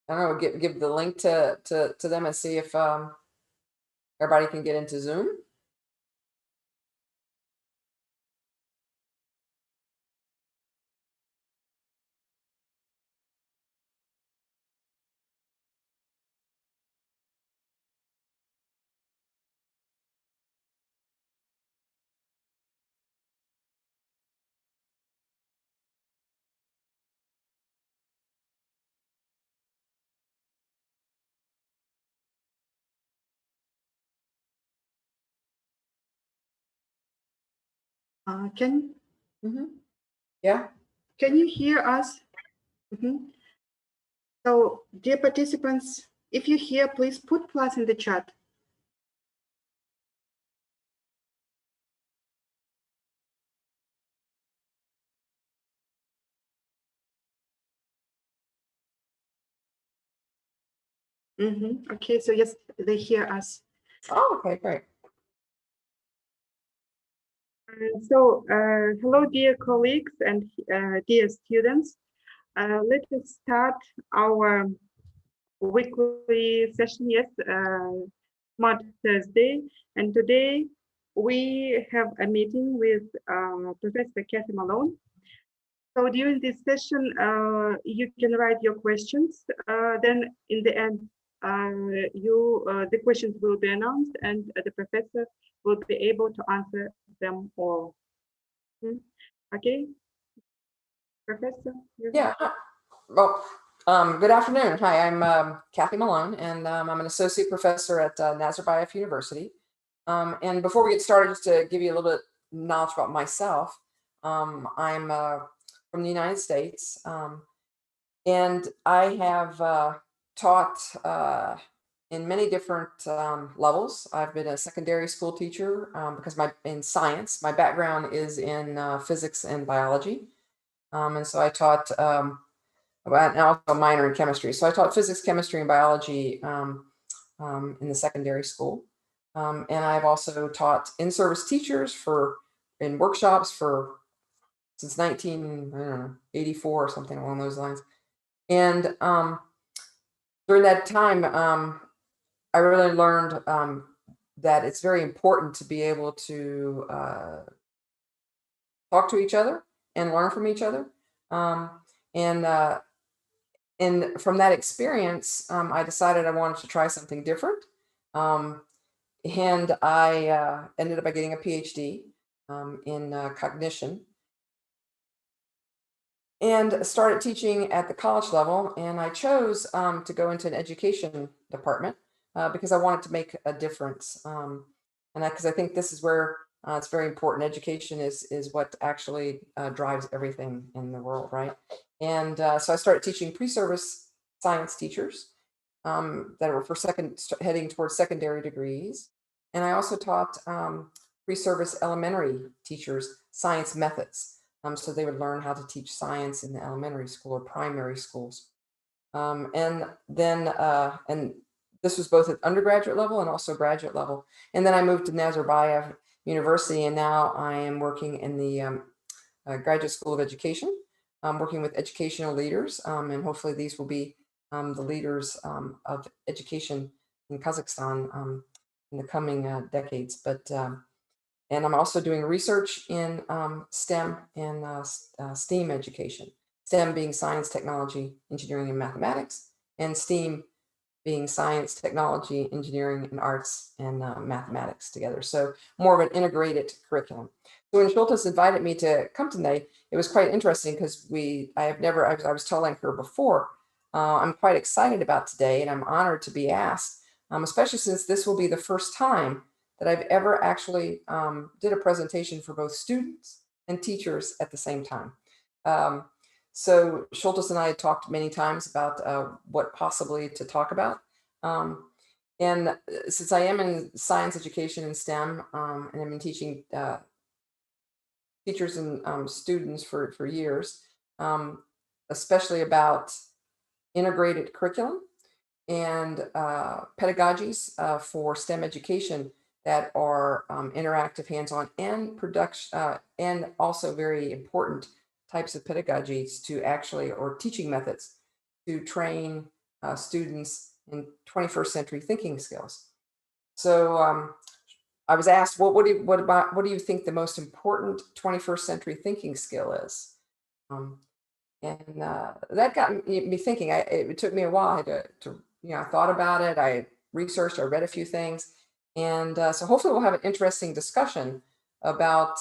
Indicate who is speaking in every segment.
Speaker 1: I don't know, give the link to them and see if everybody can get into Zoom.
Speaker 2: Can
Speaker 1: Yeah.
Speaker 2: you hear us? So, dear participants, if you hear, please put plus in the chat. Okay, so yes, they hear us.
Speaker 1: Oh, okay, great.
Speaker 2: So, hello, dear colleagues and dear students. Let us start our weekly session, yes, Smart Thursday. And today we have a meeting with Professor Kathy Malone. So during this session, you can write your questions. Then in the end, the questions will be announced and the professor will be able to answer them all. Okay, Professor?
Speaker 1: Yeah. Well, good afternoon. Hi, I'm Kathy Malone, and I'm an associate professor at Nazarbayev University. And before we get started, just to give you a little bit knowledge about myself, I'm from the United States, and I have taught in many different levels. I've been a secondary school teacher because in science, my background is in physics and biology. And so I taught, and also a minor in chemistry. So I taught physics, chemistry, and biology in the secondary school. And I've also taught in-service teachers in workshops since 1984 or something along those lines. And during that time, I really learned that it's very important to be able to talk to each other and learn from each other. And from that experience, I decided I wanted to try something different. And I ended up by getting a PhD in cognition and started teaching at the college level. And I chose to go into an education department because I wanted to make a difference. And because I think this is where it's very important. Education is what actually drives everything in the world, right? And so I started teaching pre-service science teachers that were heading towards secondary degrees. And I also taught pre-service elementary teachers science methods. So they would learn how to teach science in the elementary school or primary schools. And then, and this was both at undergraduate level and also graduate level. And then I moved to Nazarbayev University, and now I am working in the Graduate School of Education, working with educational leaders, and hopefully these will be the leaders of education in Kazakhstan in the coming decades. And I'm also doing research in STEM and STEAM education. STEM being science, technology, engineering, and mathematics, and STEAM being science, technology, engineering, and arts and mathematics together. So more of an integrated curriculum. So when Schultes invited me to come tonight, it was quite interesting because I was telling her before, I'm quite excited about today and I'm honored to be asked, especially since this will be the first time that I've ever actually did a presentation for both students and teachers at the same time. So Schultes and I had talked many times about what possibly to talk about. And since I am in science education and STEM, and I've been teaching teachers and students for years, especially about integrated curriculum and pedagogies for STEM education that are interactive, hands-on, and production, and also very important types of pedagogies to actually, or teaching methods to train students in 21st century thinking skills. So I was asked, well, what do you think the most important 21st century thinking skill is? And that got me thinking. It took me a while I thought about it. I researched, I read a few things. And so hopefully we'll have an interesting discussion about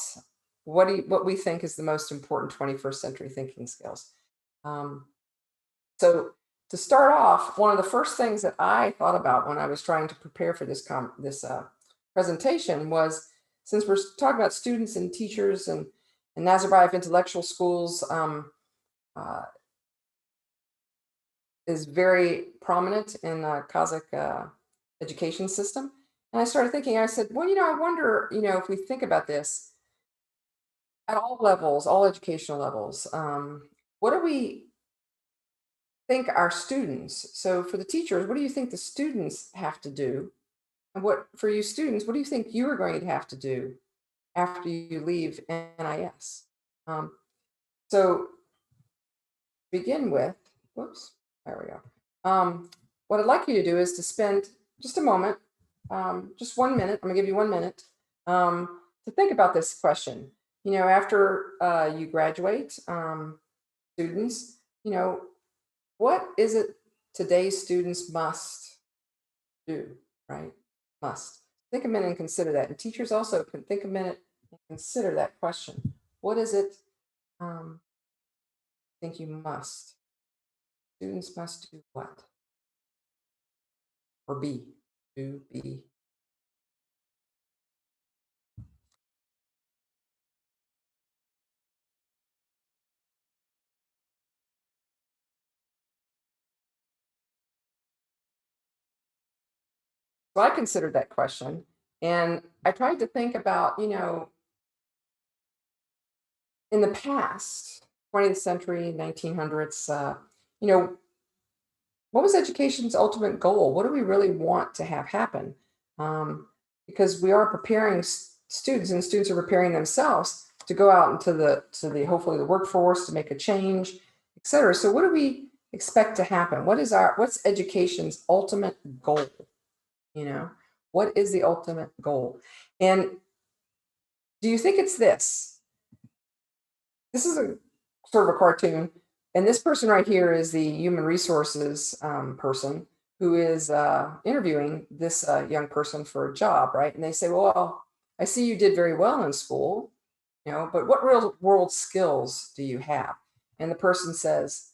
Speaker 1: what we think is the most important 21st century thinking skills. Um, so to start off, one of the first things that I thought about when I was trying to prepare for this presentation was, since we're talking about students and teachers and Nazarbayev intellectual schools is very prominent in the Kazakh education system. And I started thinking, I said, well, I wonder, if we think about this at all levels, all educational levels, what do we think our students, so for the teachers, what do you think the students have to do? And what, for you students, what do you think you are going to have to do after you leave NIS? So begin with, whoops, there we go. What I'd like you to do is to spend just a moment, just 1 minute, I'm gonna give you 1 minute to think about this question. After you graduate, students, what is it today's students must do, right? Must. Think a minute and consider that. And teachers also can think a minute and consider that question. What is it think you must? Students must do what? Or be? Do, be. So I considered that question, and I tried to think about, in the past, 20th century, 1900s, what was education's ultimate goal? What do we really want to have happen? Because we are preparing students, and students are preparing themselves to go out into the hopefully the workforce to make a change, et cetera. So what do we expect to happen? What's education's ultimate goal? What is the ultimate goal? And do you think it's this? This is a sort of a cartoon. And this person right here is the human resources person who is interviewing this young person for a job, right? And they say, well, I see you did very well in school, but what real world skills do you have? And the person says,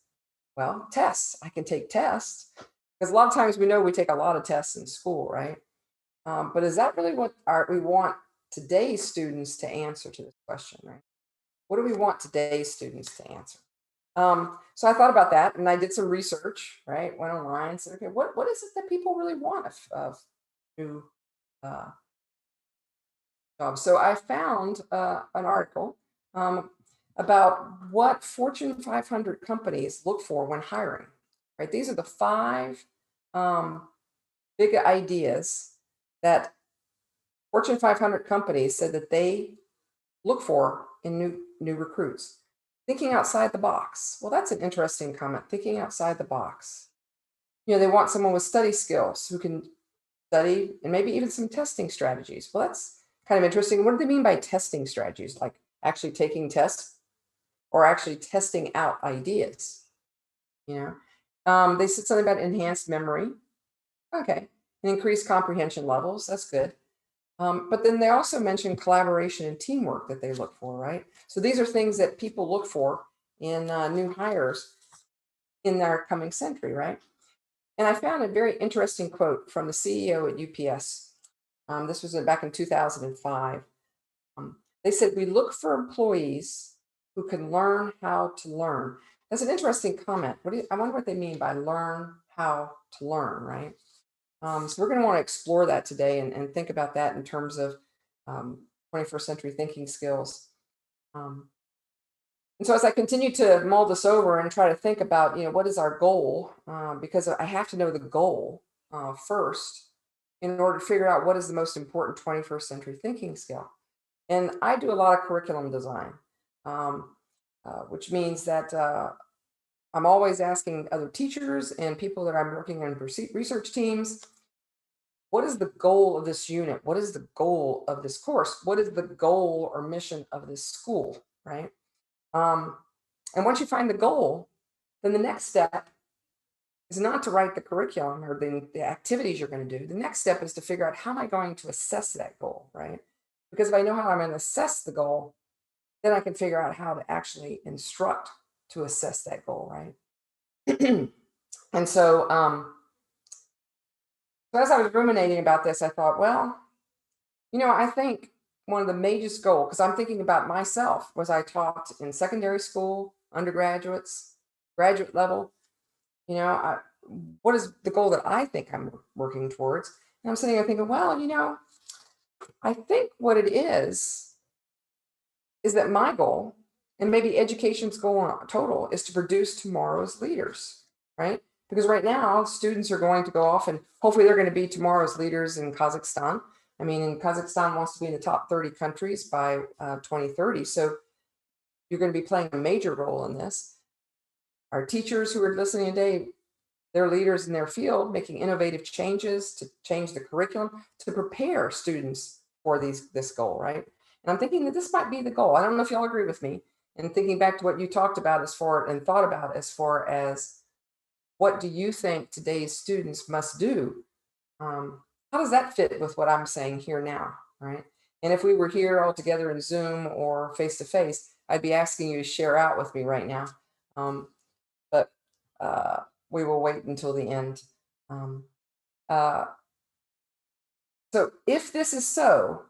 Speaker 1: well, tests. I can take tests. Because a lot of times we know we take a lot of tests in school, right? But is that really what we want today's students to answer to this question, right? What do we want today's students to answer? So I thought about that, and I did some research, right? Went online, said, okay, what is it that people really want of new jobs? So I found an article about what Fortune 500 companies look for when hiring, right? These are the 5 big ideas that Fortune 500 companies said that they look for in new recruits. Thinking outside the box. Well, that's an interesting comment. Thinking outside the box. They want someone with study skills who can study and maybe even some testing strategies. Well, that's kind of interesting. What do they mean by testing strategies? Like actually taking tests or actually testing out ideas? They said something about enhanced memory. Okay. And increased comprehension levels. That's good. But then they also mentioned collaboration and teamwork that they look for, right? So these are things that people look for in new hires in their coming century, right? And I found a very interesting quote from the CEO at UPS. This was back in 2005. They said, we look for employees who can learn how to learn. That's an interesting comment. I wonder what they mean by learn how to learn, right? So we're going to want to explore that today and think about that in terms of 21st century thinking skills. And so as I continue to mull this over and try to think about, what is our goal, because I have to know the goal first in order to figure out what is the most important 21st century thinking skill. And I do a lot of curriculum design, which means that I'm always asking other teachers and people that I'm working on research teams, what is the goal of this unit? What is the goal of this course? What is the goal or mission of this school, right? Um, and once you find the goal, then the next step is not to write the curriculum or the activities you're going to do. The next step is to figure out, how am I going to assess that goal, right? Because if I know how I'm going to assess the goal, then I can figure out how to actually instruct to assess that goal, right? And so as I was ruminating about this, I thought, well, I think one of the major goals, because I'm thinking about myself, was I taught in secondary school, undergraduates, graduate level. What is the goal that I think I'm working towards? And I'm sitting there thinking, well, I think what it is that my goal, and maybe education's goal in total, is to produce tomorrow's leaders, right? Because right now, students are going to go off and hopefully they're going to be tomorrow's leaders in Kazakhstan. I mean, Kazakhstan wants to be in the top 30 countries by 2030. So you're going to be playing a major role in this. Our teachers who are listening today, they're leaders in their field, making innovative changes to change the curriculum to prepare students for this goal, right? And I'm thinking that this might be the goal. I don't know if y'all agree with me. And thinking back to what you talked about and thought about as far as, what do you think today's students must do? How does that fit with what I'm saying here now, right? And if we were here all together in Zoom or face to face, I'd be asking you to share out with me right now. But we will wait until the end. Um, uh, so if this is so,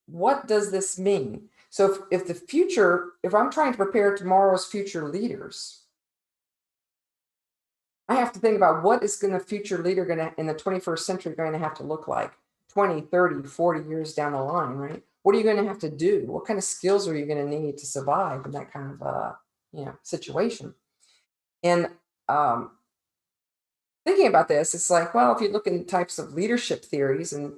Speaker 1: what does this mean? So if I'm trying to prepare tomorrow's future leaders, I have to think about, what is the future leader in the 21st century going to have to look like 20, 30, 40 years down the line, right? What are you going to have to do? What kind of skills are you going to need to survive in that kind of situation? And thinking about this, it's like, well, if you look in types of leadership theories and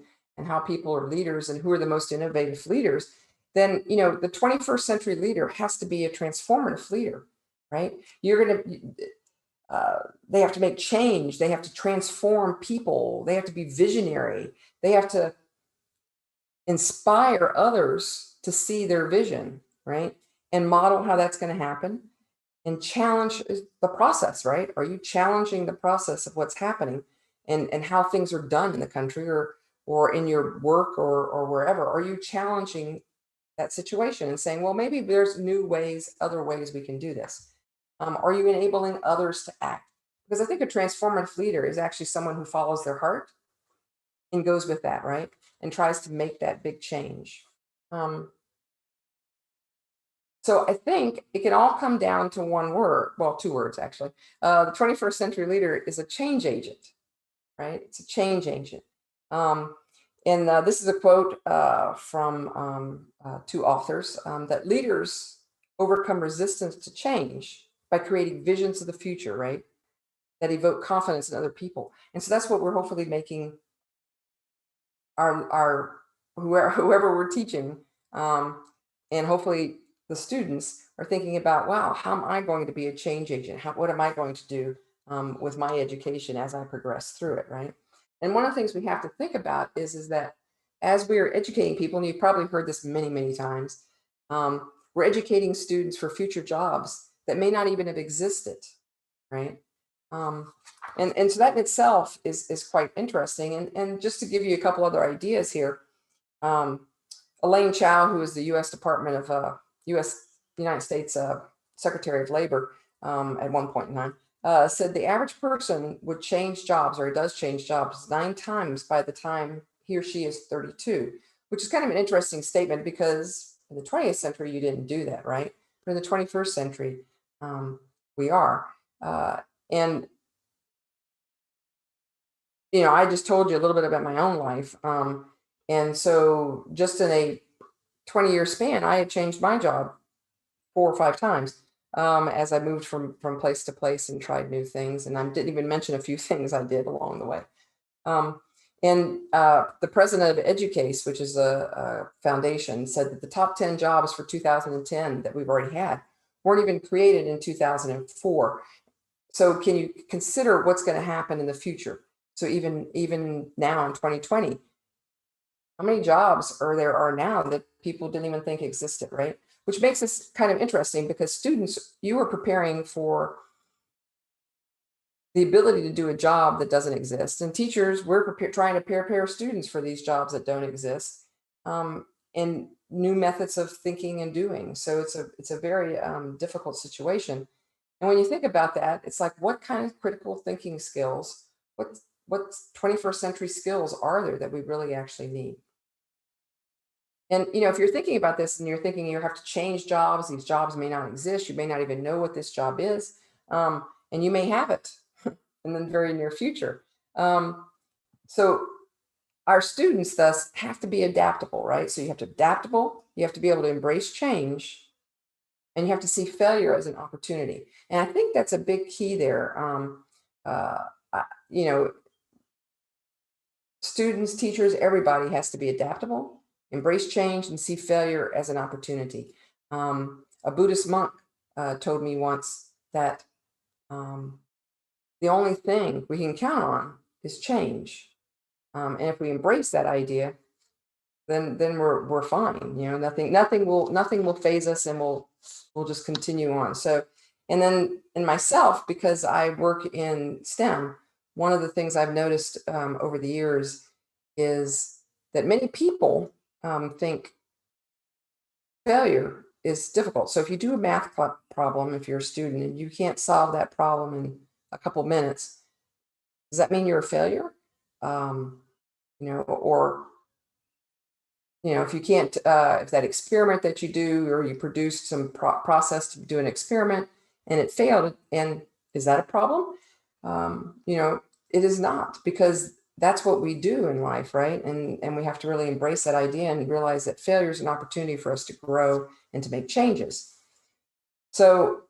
Speaker 1: how people are leaders and who are the most innovative leaders, then the 21st century leader has to be a transformative leader, right? They have to make change. They have to transform people. They have to be visionary. They have to inspire others to see their vision, right? And model how that's going to happen, and challenge the process, right? Are you challenging the process of what's happening and how things are done in the country or in your work or wherever? Are you challenging that situation and saying, well, maybe there's new ways, other ways we can do this? Are you enabling others to act? Because I think a transformative leader is actually someone who follows their heart and goes with that, right? And tries to make that big change. So I think it can all come down to one word, well, two words actually. The 21st century leader is a change agent, right? It's a change agent. And this is a quote from two authors, that leaders overcome resistance to change by creating visions of the future, right? That evoke confidence in other people. And so that's what we're hopefully making our whoever we're teaching, and hopefully the students are thinking about, wow, how am I going to be a change agent? What am I going to do with my education as I progress through it, right? And one of the things we have to think about is that as we are educating people, and you've probably heard this many, many times, we're educating students for future jobs that may not even have existed, right? And so that in itself is quite interesting. And just to give you a couple other ideas here, Elaine Chao, who is the U.S. Department of United States Secretary of Labor at one point in time, said the average person would change jobs, or does change jobs, 9 times by the time he or she is 32, which is kind of an interesting statement, because in the 20th century, you didn't do that, right? But in the 21st century, we are. And I just told you a little bit about my own life. And so just in a 20-year span, I had changed my job 4 or 5 times as I moved from place to place and tried new things. And I didn't even mention a few things I did along the way. And the president of Educase, which is a foundation, said that the top 10 jobs for 2010 that we've already had weren't even created in 2004. So can you consider what's going to happen in the future? So even now in 2020, how many jobs are now that people didn't even think existed, right? Which makes this kind of interesting because students, you are preparing for the ability to do a job that doesn't exist, and teachers, we're trying to prepare students for these jobs that don't exist, and new methods of thinking and doing. So it's a very difficult situation. And when you think about that, it's like, what kind of critical thinking skills, what 21st century skills are there that we really actually need? And if you're thinking about this and you're thinking you have to change jobs, these jobs may not exist, you may not even know what this job is, and you may have it in the very near future. So our students thus have to be adaptable, right? So you have to be adaptable, you have to be able to embrace change, and you have to see failure as an opportunity. And I think that's a big key there. Uh, you know, Students, teachers, everybody has to be adaptable, embrace change, and see failure as an opportunity. A Buddhist monk told me once that the only thing we can count on is change. And if we embrace that idea, then we're fine. Nothing will phase us, and we'll just continue on. So, and then in myself, because I work in STEM, one of the things I've noticed over the years is that many people think failure is difficult. So if you do a math problem, if you're a student and you can't solve that problem in a couple minutes, does that mean you're a failure? Or if you can't, if that experiment that you do, or you produced some process to do an experiment and it failed, and is that a problem? It is not, because that's what we do in life, right? And we have to really embrace that idea and realize that failure is an opportunity for us to grow and to make changes. So,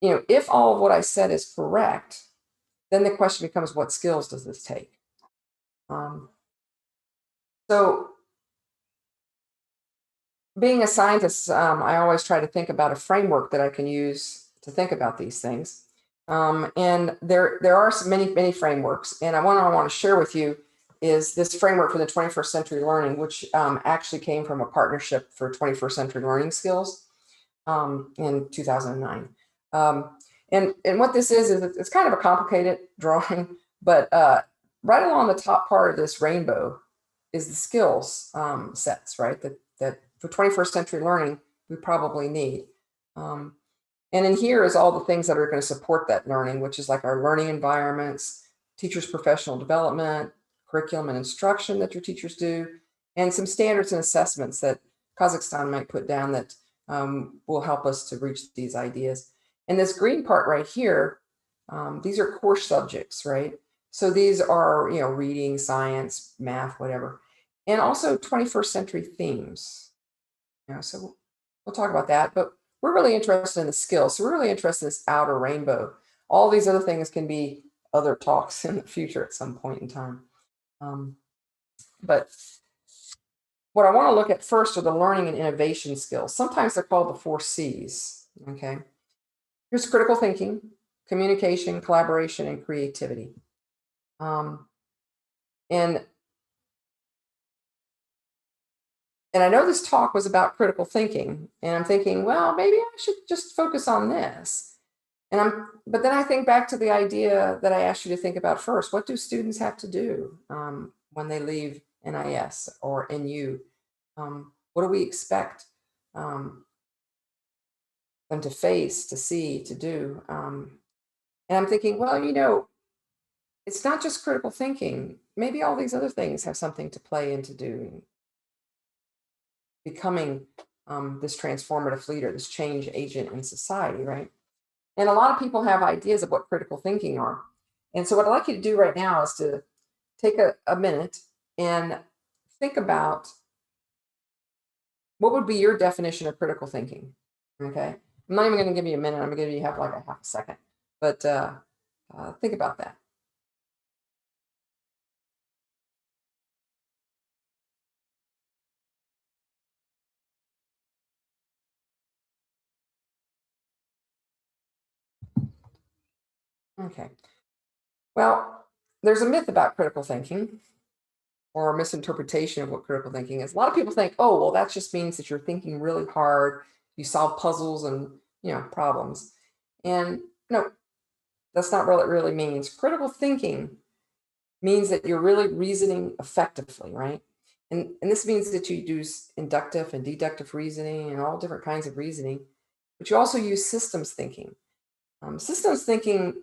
Speaker 1: if all of what I said is correct, then the question becomes, what skills does this take? So being a scientist, I always try to think about a framework that I can use to think about these things. And there are many frameworks, and I want to share with you is this framework for the 21st century learning, which actually came from a partnership for 21st century learning skills in 2009. And what this is it's kind of a complicated drawing, but right along the top part of this rainbow is the skills sets, right? That for 21st century learning we probably need. And in here is all the things that are going to support that learning, which is like our learning environments, teachers' professional development, curriculum and instruction that your teachers do, and some standards and assessments that Kazakhstan might put down that will help us to reach these ideas. And this green part right here, these are core subjects, right? So these are, reading, science, math, whatever, and also 21st century themes. So we'll talk about that, but we're really interested in the skills. So we're really interested in this outer rainbow. All these other things can be other talks in the future at some point in time. But what I want to look at first are the learning and innovation skills. Sometimes they're called the 4 C's. Okay. Here's critical thinking, communication, collaboration, and creativity. And I know this talk was about critical thinking, and I'm thinking, well, maybe I should just focus on this. But then I think back to the idea that I asked you to think about first. What do students have to do when they leave NIS or NU? What do we expect them to face, to see, to do? And I'm thinking, well, it's not just critical thinking. Maybe all these other things have something to play into doing, becoming this transformative leader, this change agent in society, right? And a lot of people have ideas of what critical thinking are. And so what I'd like you to do right now is to take a minute and think about what would be your definition of critical thinking, okay? I'm not even going to give you a minute. I'm going to give you like a half a second. But think about that. Okay. Well, there's a myth about critical thinking or a misinterpretation of what critical thinking is. A lot of people think, oh, well, that just means that you're thinking really hard, you solve puzzles and, problems. And no, that's not what it really means. Critical thinking means that you're really reasoning effectively, right? And this means that you use inductive and deductive reasoning and all different kinds of reasoning, but you also use systems thinking. Systems thinking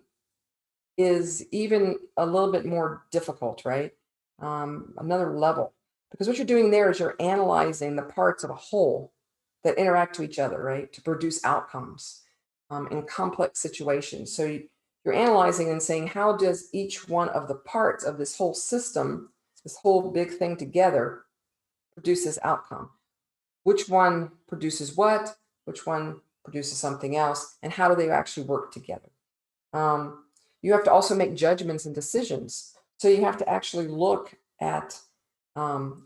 Speaker 1: is even a little bit more difficult, right? Another level, because what you're doing there is you're analyzing the parts of a whole that interact to each other, right, to produce outcomes in complex situations. So you're analyzing and saying, how does each one of the parts of this whole system, this whole big thing together, produce this outcome? Which one produces what? Which one produces something else? And how do they actually work together? Um, you have to also make judgments and decisions. So you have to actually look at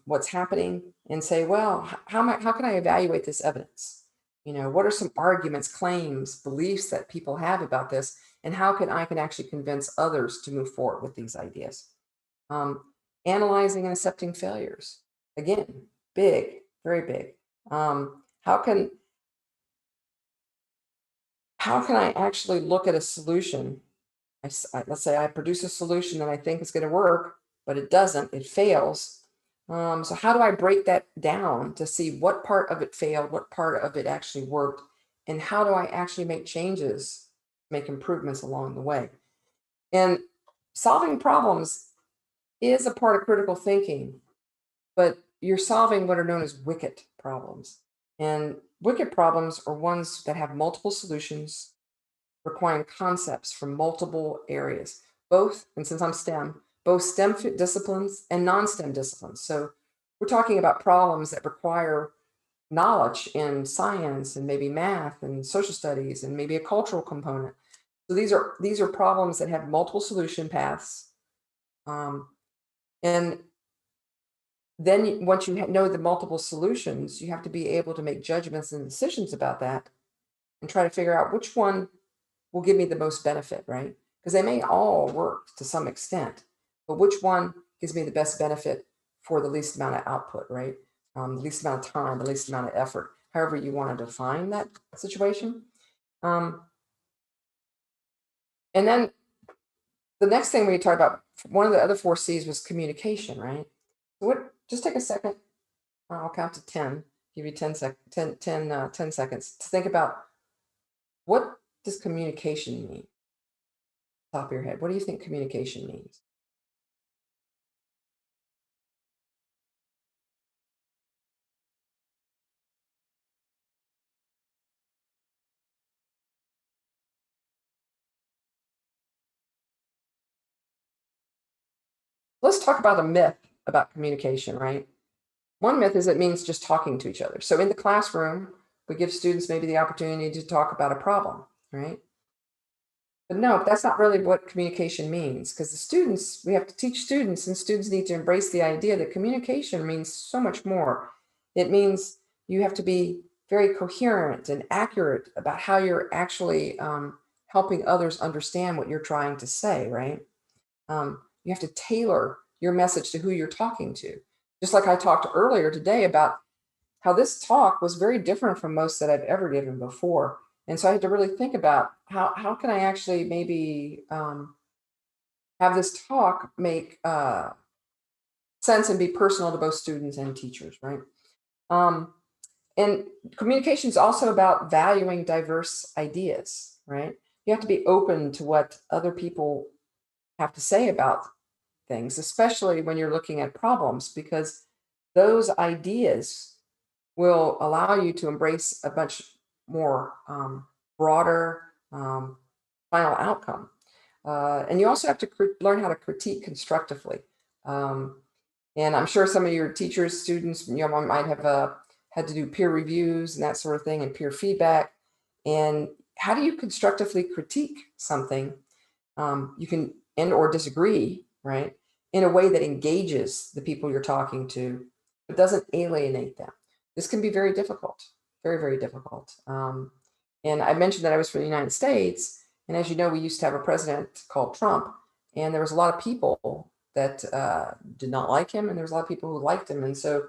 Speaker 1: what's happening and say, well, how can I evaluate this evidence? What are some arguments, claims, beliefs that people have about this, and how can I actually convince others to move forward with these ideas? Um, Analyzing and accepting failures. Again, big, very big. How can I actually look at a solution? Let's say I produce a solution that I think is going to work, but it doesn't, it fails. So how do I break that down to see what part of it failed, what part of it actually worked, and how do I actually make changes, make improvements along the way? And solving problems is a part of critical thinking, but you're solving what are known as wicked problems. And wicked problems are ones that have multiple solutions requiring concepts from multiple areas, both, and since I'm STEM, both STEM disciplines and non-STEM disciplines. So we're talking about problems that require knowledge in science and maybe math and social studies and maybe a cultural component. So these are problems that have multiple solution paths. And then once you know the multiple solutions, you have to be able to make judgments and decisions about that and try to figure out which one will give me the most benefit, right? Because they may all work to some extent, but which one gives me the best benefit for the least amount of output, right? The least amount of time, the least amount of effort, however you want to define that situation. Um, and then the next thing we talked about, one of the other four C's was communication, right? So just take a second. I'll count to 10, give you 10 seconds to think about what does communication mean? Top of your head. What do you think communication means? Let's talk about a myth about communication, right? One myth is it means just talking to each other. So in the classroom, we give students maybe the opportunity to talk about a problem, right? But no, that's not really what communication means, because we have to teach students, and students need to embrace the idea that communication means so much more. It means you have to be very coherent and accurate about how you're actually helping others understand what you're trying to say, right? You have to tailor your message to who you're talking to. Just like I talked earlier today about how this talk was very different from most that I've ever given before. And so I had to really think about how can I actually maybe have this talk make sense and be personal to both students and teachers, right? Um, and communication is also about valuing diverse ideas, right? You have to be open to what other people have to say about things, especially when you're looking at problems, because those ideas will allow you to embrace a much more broader final outcome. And you also have to learn how to critique constructively. Um, and I'm sure some of your teachers, students, might have had to do peer reviews and that sort of thing and peer feedback. And how do you constructively critique something? You can and or disagree, right, in a way that engages the people you're talking to, but doesn't alienate them. This can be very difficult, very, very difficult. And I mentioned that I was from the United States, And as you know, we used to have a president called Trump, and there was a lot of people that did not like him, and there was a lot of people who liked him. And so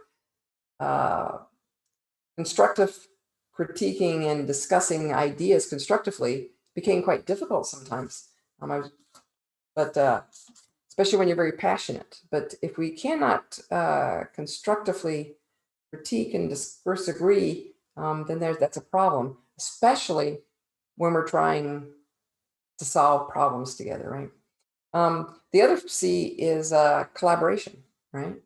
Speaker 1: constructive critiquing and discussing ideas constructively became quite difficult sometimes. But especially when you're very passionate. But if we cannot constructively critique and disagree, then that's a problem, especially when we're trying to solve problems together, right? The other C is collaboration, right?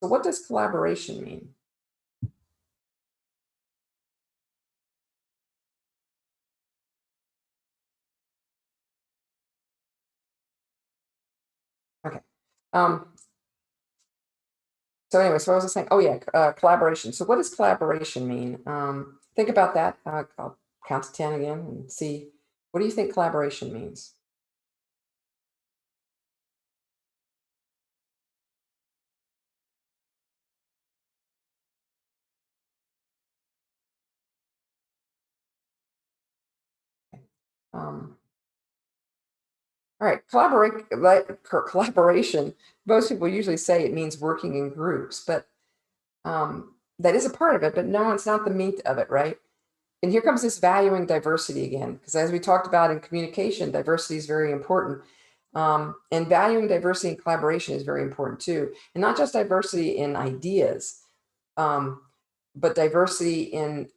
Speaker 1: So what does collaboration mean? Okay. So anyway, so I was just saying, oh yeah, collaboration. So what does collaboration mean? Think about that. I'll count to 10 again and see, what do you think collaboration means? Um, all right, collaboration. Most people usually say it means working in groups, but that is a part of it, but no, it's not the meat of it, right? And here comes this valuing diversity again, because as we talked about in communication, diversity is very important. And valuing diversity and collaboration is very important too. And not just diversity in ideas, but diversity in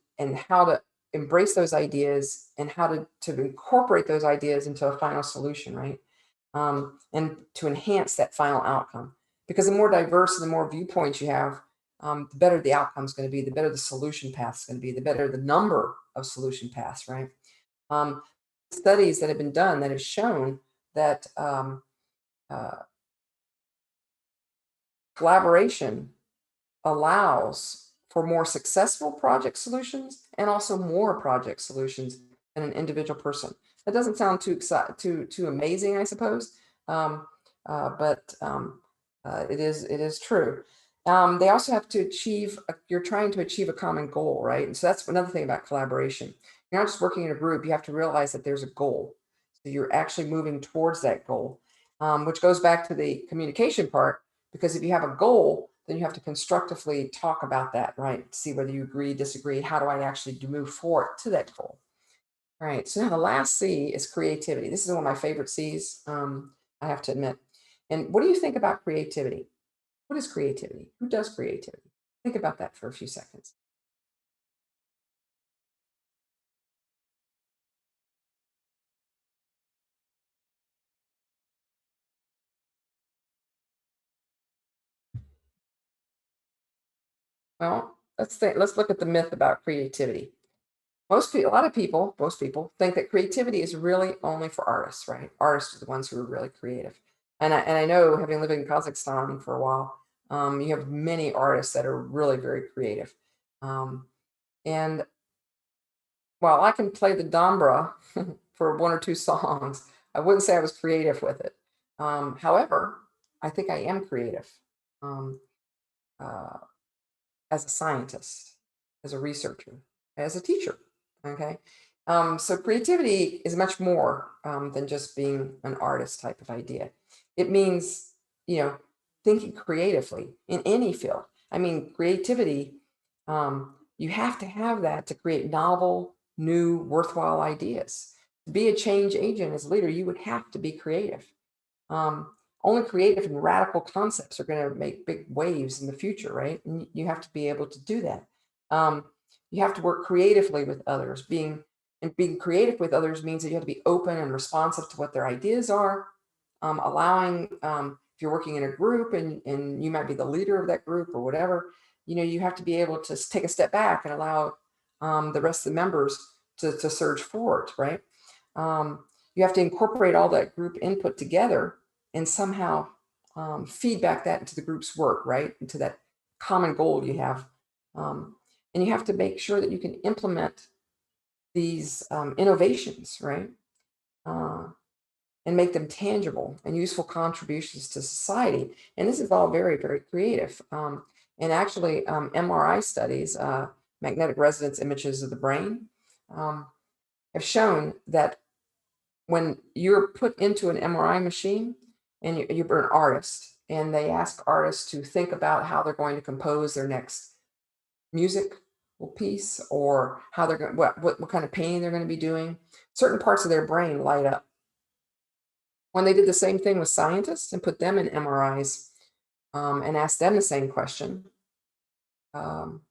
Speaker 1: how to embrace those ideas and how to incorporate those ideas into a final solution, right? And to enhance that final outcome. Because the more diverse and the more viewpoints you have, the better the outcome is going to be, the better the solution path is going to be, the better the number of solution paths, right? Studies that have been done that have shown that uh, collaboration allows for more successful project solutions and also more project solutions than an individual person. That doesn't sound too amazing, I suppose, but it is true. They also have to achieve. You're trying to achieve a common goal, right? And so that's another thing about collaboration. You're not just working in a group. You have to realize that there's a goal. So you're actually moving towards that goal, which goes back to the communication part. Because if you have a goal, then you have to constructively talk about that, right? See whether you agree, disagree. How do I actually move forward to that goal? All right. So now the last C is creativity. This is one of my favorite C's, I have to admit. And what do you think about creativity? What is creativity? Who does creativity? Think about that for a few seconds. Well, let's look at the myth about creativity. A lot of people, most people think that creativity is really only for artists, right? Artists are the ones who are really creative. And I know, having lived in Kazakhstan for a while, you have many artists that are really very creative. Um, and while I can play the dombra for one or two songs, I wouldn't say I was creative with it. However, I think I am creative. Um, uh, as a scientist, as a researcher, as a teacher. Okay. So creativity is much more than just being an artist type of idea. It means, you know, thinking creatively in any field. I mean, creativity, you have to have that to create novel, new, worthwhile ideas. To be a change agent as a leader, you would have to be creative. Um, Only creative and radical concepts are going to make big waves in the future, right? And you have to be able to do that. You have to work creatively with others. Being creative with others means that you have to be open and responsive to what their ideas are. Allowing, if you're working in a group and you might be the leader of that group or whatever, you have to be able to take a step back and allow the rest of the members to surge forward, right? You have to incorporate all that group input together and somehow feedback that into the group's work, right? Into that common goal you have. And you have to make sure that you can implement these innovations, right? And make them tangible and useful contributions to society. And this is all very, very creative. And actually, MRI studies, magnetic resonance images of the brain, have shown that when you're put into an MRI machine and you're an artist, and they ask artists to think about how they're going to compose their next music piece, or how they're going, what kind of painting they're going to be doing, certain parts of their brain light up. When they did the same thing with scientists and put them in MRIs, and asked them the same question um,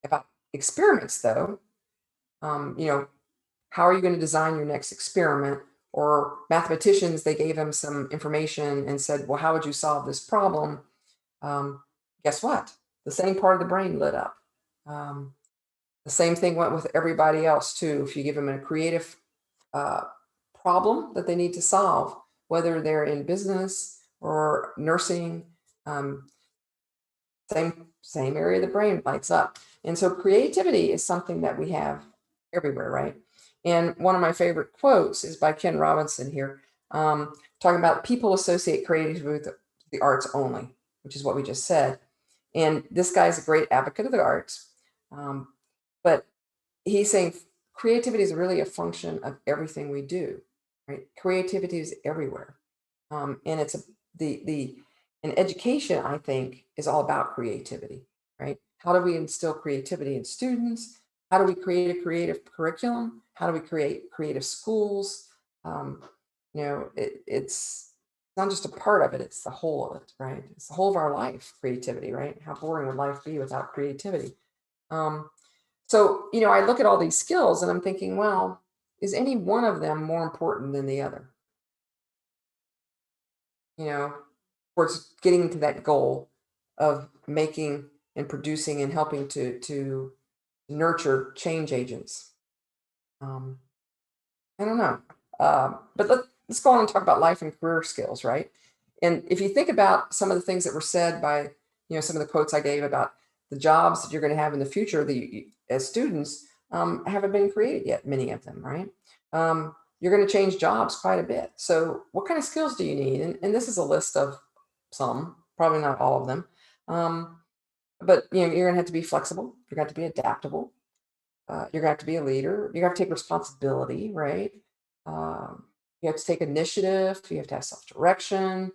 Speaker 1: about experiments, though, you know, how are you going to design your next experiment? Or mathematicians, they gave them some information and said, well, how would you solve this problem? Guess what? The same part of the brain lit up. The same thing went with everybody else too. If you give them a creative uh, problem that they need to solve, whether they're in business or nursing, um, same area of the brain lights up. And so creativity is something that we have everywhere, right? And one of my favorite quotes is by Ken Robinson here, talking about people associate creativity with the arts only, which is what we just said. And this guy's a great advocate of the arts, but he's saying creativity is really a function of everything we do, right? Creativity is everywhere, and it's the and education, I think, is all about creativity, right? How do we instill creativity in students? How do we create a creative curriculum? How do we create creative schools? Um, it's not just a part of it, it's the whole of it, right? It's the whole of our life, creativity, right? How boring would life be without creativity? Um, so, I look at all these skills and I'm thinking, well, is any one of them more important than the other? You know, towards getting to that goal of making and producing and helping to nurture change agents. Um, I don't know. But let's go on and talk about life and career skills, right? And if you think about some of the things that were said by, some of the quotes I gave about the jobs that you're going to have in the future, as students, haven't been created yet, many of them, right? You're going to change jobs quite a bit. So what kind of skills do you need? And this is a list of some, probably not all of them. But you're going to have to be flexible. You're going to have to be adaptable. You're going to have to be a leader. You have to take responsibility, right? Um, you have to take initiative. You have to have self-direction.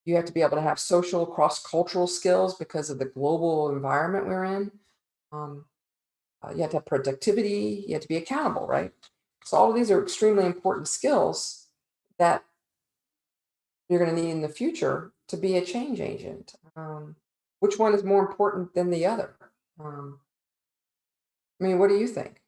Speaker 1: You have to be able to have social, cross-cultural skills because of the global environment we're in. Um, you have to have productivity. You have to be accountable, right? So all of these are extremely important skills that you're going to need in the future to be a change agent. Which one is more important than the other? I mean, what do you think?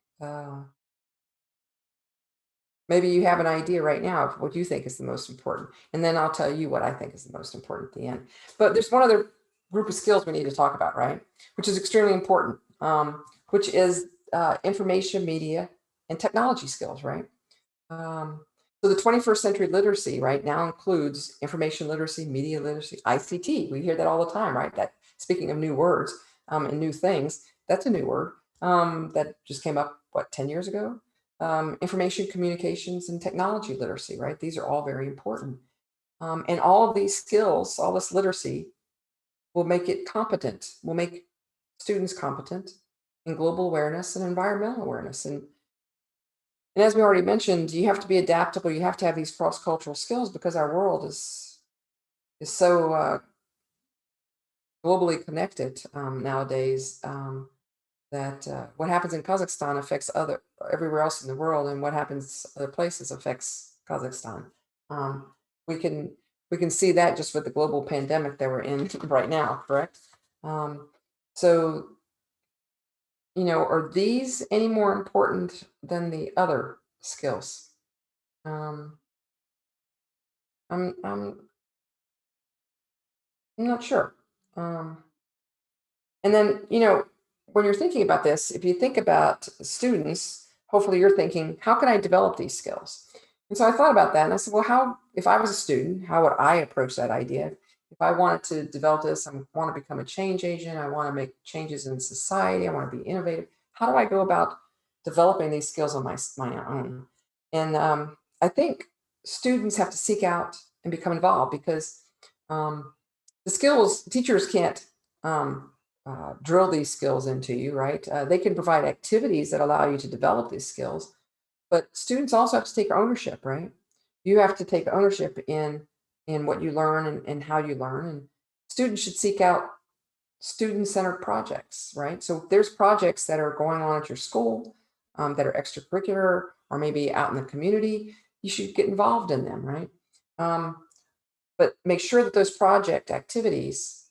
Speaker 1: Maybe you have an idea right now of what you think is the most important, and then I'll tell you what I think is the most important at the end. But there's one other group of skills we need to talk about, right? Which is extremely important, which is information, media, and technology skills, right? So the 21st century literacy right now includes information literacy, media literacy, ICT. We hear that all the time, right? That, speaking of new words and new things, that's a new word that just came up, what, 10 years ago? Information communications and technology literacy, right? These are all very important. And all of these skills, all this literacy will make it competent, will make students competent in global awareness and environmental awareness. And as we already mentioned, you have to be adaptable. You have to have these cross-cultural skills because our world is so globally connected nowadays, that what happens in Kazakhstan affects everywhere else in the world, and what happens other places affects Kazakhstan. Um, we can we can see that just with the global pandemic that we're in right now, correct? Um, so are these any more important than the other skills? Um, I'm not sure. Um, and then, when you're thinking about this, if you think about students, hopefully you're thinking, how can I develop these skills? And so I thought about that and I said, well, if I was a student, how would I approach that idea? If I wanted to develop this, I want to become a change agent, I want to make changes in society, I want to be innovative. How do I go about developing these skills on my own? And I think students have to seek out and become involved because um, the skills teachers can't drill these skills into you, right? They can provide activities that allow you to develop these skills, But students also have to take ownership, right? You have to take ownership in what you learn and how you learn. And students should seek out student-centered projects, right? So if there's projects that are going on at your school that are extracurricular or maybe out in the community, you should get involved in them, right? Um, but make sure that those project activities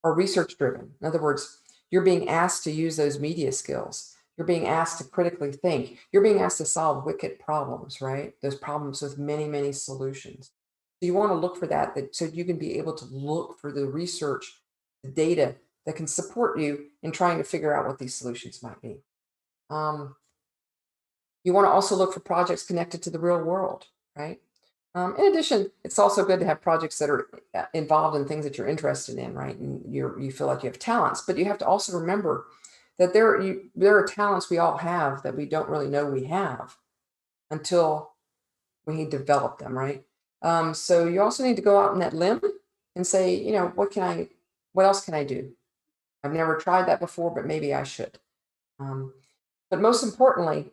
Speaker 1: are research driven. In other words, you're being asked to use those media skills. You're being asked to critically think. You're being asked to solve wicked problems, right? Those problems with many, many solutions. So you want to look for that so you can be able to look for the research, the data that can support you in trying to figure out what these solutions might be. You want to also look for projects connected to the real world, right? In addition, it's also good to have projects that are involved in things that you're interested in, right? And you feel like you have talents, but you have to also remember that there are talents we all have that we don't really know we have until we develop them, right? So you also need to go out on that limb and say, what else can I do? I've never tried that before, but maybe I should. But most importantly,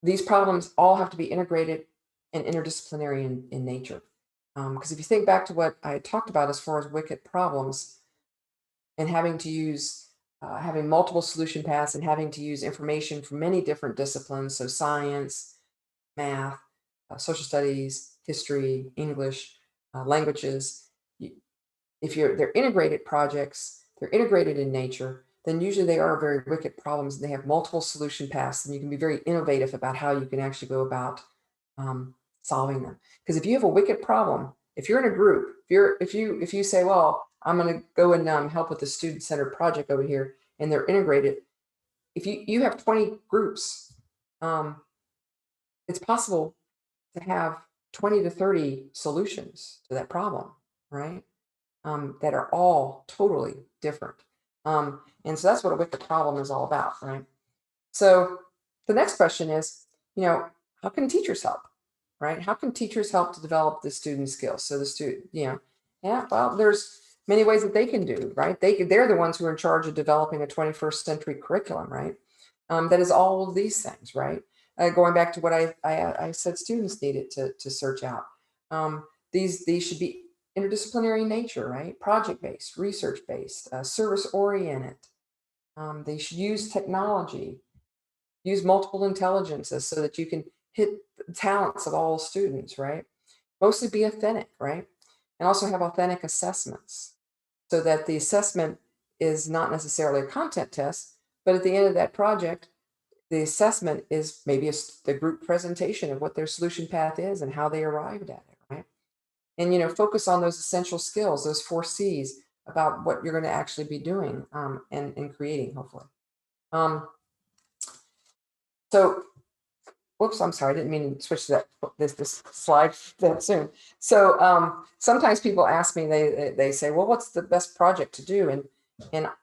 Speaker 1: these problems all have to be integrated and interdisciplinary in nature. Because if you think back to what I talked about as far as wicked problems and having multiple solution paths and having to use information from many different disciplines, so science, math, social studies, history, English, languages. If they're integrated projects, they're integrated in nature, then usually they are very wicked problems and they have multiple solution paths, and you can be very innovative about how you can actually go about solving them. Because if you have a wicked problem, if you're in a group, if you say, well, I'm going to go and help with the student-centered project over here, and they're integrated, if you have 20 groups, um, it's possible to have 20 to 30 solutions to that problem, right? That are all totally different. And so that's what a wicked problem is all about, right? So the next question is, how can teachers help, right? How can teachers help to develop the student skills? So the student, yeah, well, there's many ways that they can do, right? They're the ones who are in charge of developing a 21st century curriculum, right? That is all of these things, right? Going back to what I said students needed to search out. These should be interdisciplinary in nature, right? Project-based, research-based, service-oriented. They should use technology, use multiple intelligences so that you can hit the talents of all students, right? Mostly be authentic, right? And also have authentic assessments so that the assessment is not necessarily a content test, but at the end of that project, the assessment is maybe the group presentation of what their solution path is and how they arrived at it, right? And focus on those essential skills, those 4 C's about what you're going to actually be doing and creating, hopefully. So, whoops, I'm sorry, I didn't mean to switch to this slide that soon. So sometimes people ask me, they say, well, what's the best project to do? And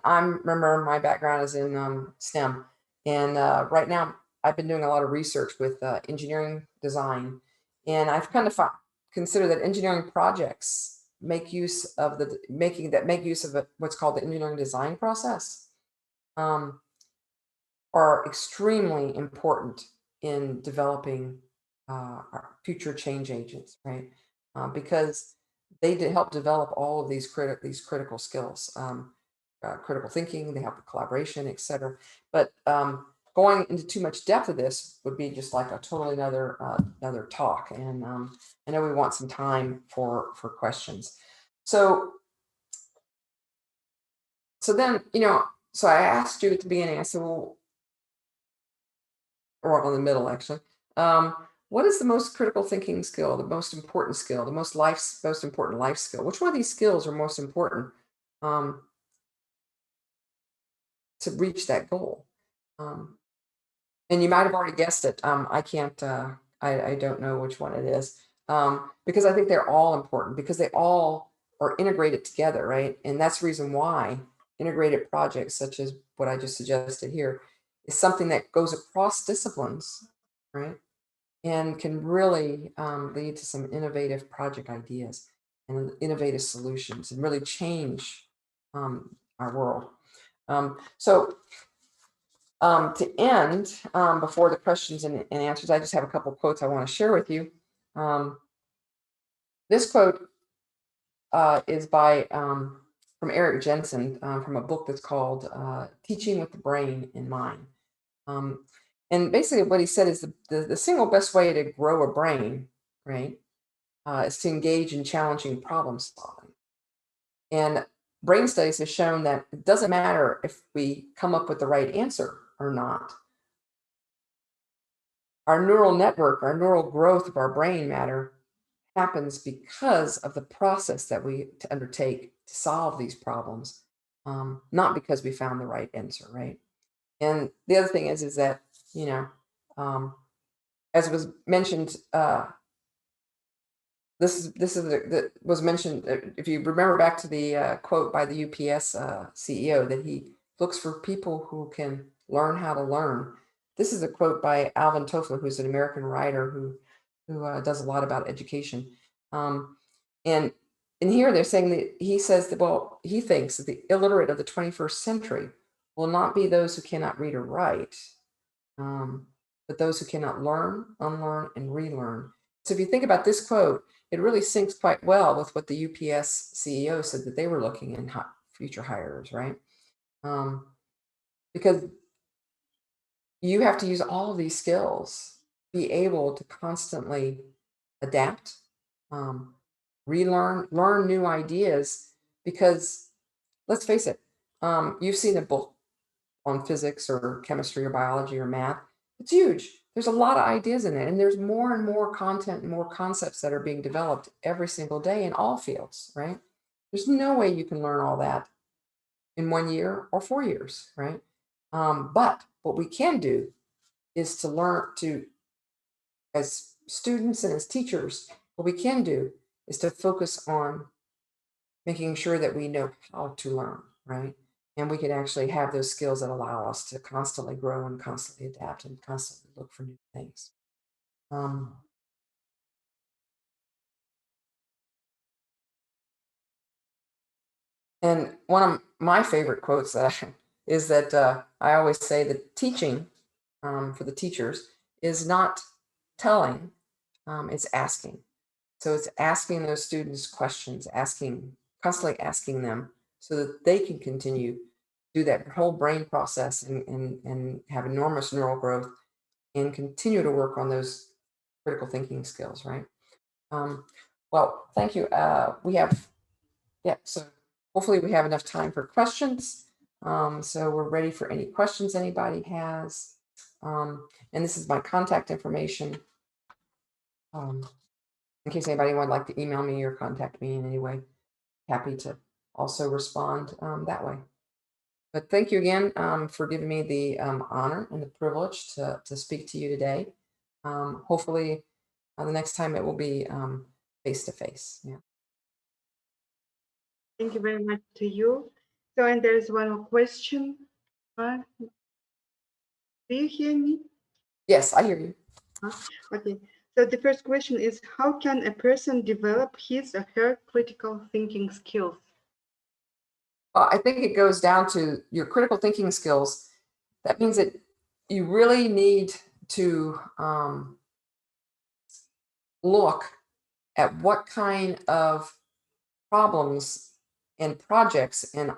Speaker 1: I remember my background is in STEM, and right now I've been doing a lot of research with engineering design, and I've kind of consider that engineering projects make use of what's called the engineering design process. Are extremely important in developing our future change agents, right? Because they help develop all of these critical skills, critical thinking, they help with collaboration, etc. But going into too much depth of this would be just like a totally another talk. And I know we want some time for questions. So then, so I asked you at the beginning, I said, well, or in the middle actually. What is the most critical thinking skill, the most important skill, the most important life skill? Which one of these skills are most important um, to reach that goal? And you might have already guessed it. I can't. I don't know which one it is because I think they're all important because they all are integrated together, right? And that's the reason why integrated projects, such as what I just suggested here, is something that goes across disciplines, right? And can really lead to some innovative project ideas and innovative solutions and really change our world. So to end, before the questions and answers, I just have a couple quotes I want to share with you. This quote is by from Eric Jensen, from a book that's called Teaching with the Brain in Mind. And basically what he said is the single best way to grow a brain, right, is to engage in challenging problem solving. And brain studies have shown that it doesn't matter if we come up with the right answer or not. Our neural network, our neural growth of our brain matter happens because of the process that we undertake to solve these problems, not because we found the right answer, right? And the other thing is that, you know, as was mentioned, this is that was mentioned. If you remember back to the quote by the UPS CEO, that he looks for people who can learn how to learn. This is a quote by Alvin Toffler, who's an American writer who does a lot about education. And in here they're saying that he says that, well, he thinks that the illiterate of the 21st century will not be those who cannot read or write, but those who cannot learn, unlearn, and relearn. So if you think about this quote, it really syncs quite well with what the UPS CEO said that they were looking in future hires, right? Because you have to use all of these skills, be able to constantly adapt, relearn, learn new ideas, because let's face it, you've seen a book on physics or chemistry or biology or math. It's huge. There's a lot of ideas in it, and there's more and more content and more concepts that are being developed every single day in all fields, right? There's no way you can learn all that in 1 year or 4 years, right? But what we can do is to learn to, as students and as teachers, what we can do is to focus on making sure that we know how to learn, right? And we can actually have those skills that allow us to constantly grow and constantly adapt and constantly look for new things. And one of my favorite quotes is that I always say that teaching for the teachers is not telling, it's asking. So it's asking those students questions, constantly asking them so that they can continue do that whole brain process and have enormous neural growth and continue to work on those critical thinking skills, right? Well, thank you. So hopefully we have enough time for questions. So we're ready for any questions anybody has. And this is my contact information. In case anybody would like to email me or contact me in any way, happy to also respond that way. But thank you again for giving me the honor and the privilege to speak to you today. Hopefully, the next time it will be face to face. Yeah.
Speaker 2: Thank you very much to you. So, and there's one more question. Do you hear me?
Speaker 1: Yes, I hear you.
Speaker 2: Okay. So the first question is, how can a person develop his or her critical thinking skills?
Speaker 1: I think it goes down to your critical thinking skills. That means that you really need to look at what kind of problems and projects and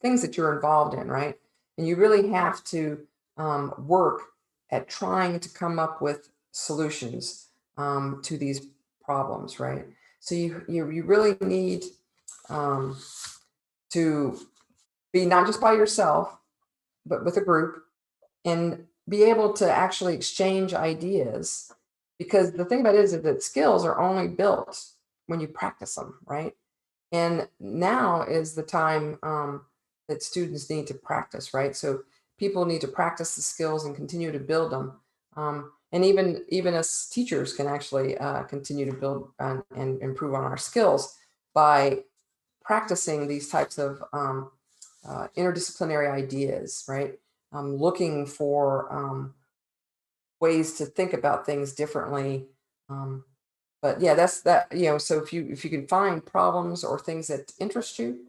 Speaker 1: things that you're involved in, right? And you really have to work at trying to come up with solutions to these problems, right? So you really need to be not just by yourself, but with a group, and be able to actually exchange ideas. Because the thing about it is that skills are only built when you practice them, right? And now is the time that students need to practice, right? So people need to practice the skills and continue to build them. And even as teachers can actually continue to build and improve on our skills by practicing these types of interdisciplinary ideas, right? Looking for ways to think about things differently. But yeah, that's that. So if you can find problems or things that interest you,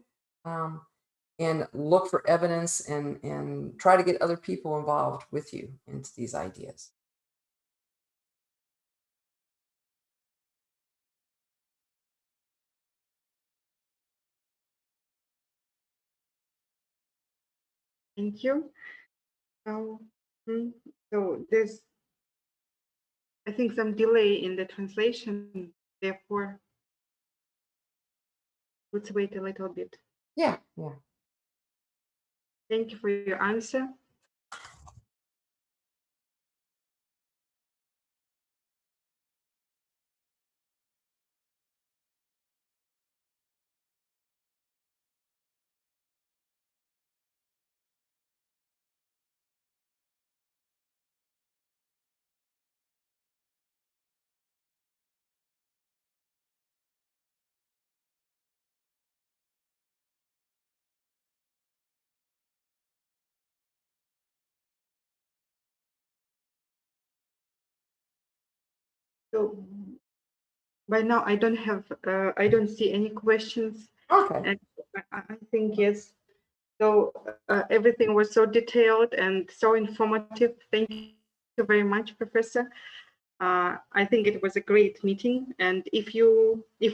Speaker 1: and look for evidence and try to get other people involved with you into these ideas.
Speaker 2: Thank you. So, so there's, I think, some delay in the translation. Therefore, let's wait a little bit.
Speaker 1: Yeah, yeah.
Speaker 2: Thank you for your answer. So by now, I don't have, I don't see any questions.
Speaker 1: Okay.
Speaker 2: And I think yes. So everything was so detailed and so informative. Thank you very much, Professor. I think it was a great meeting. And if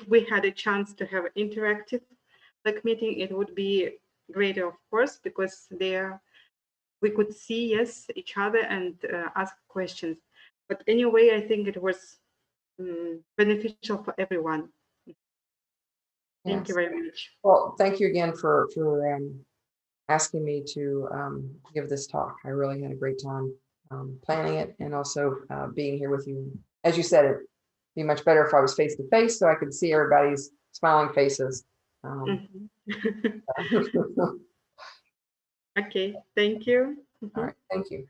Speaker 2: we had a chance to have an interactive like meeting, it would be greater, of course, because there we could see each other and ask questions. But anyway, I think it was beneficial for everyone. Thank you
Speaker 1: Yes.
Speaker 2: very much.
Speaker 1: Well, thank you again for asking me to give this talk. I really had a great time planning it and also being here with you. As you said, it'd be much better if I was face to face so I could see everybody's smiling faces.
Speaker 2: Okay, thank you.
Speaker 1: All right, thank you.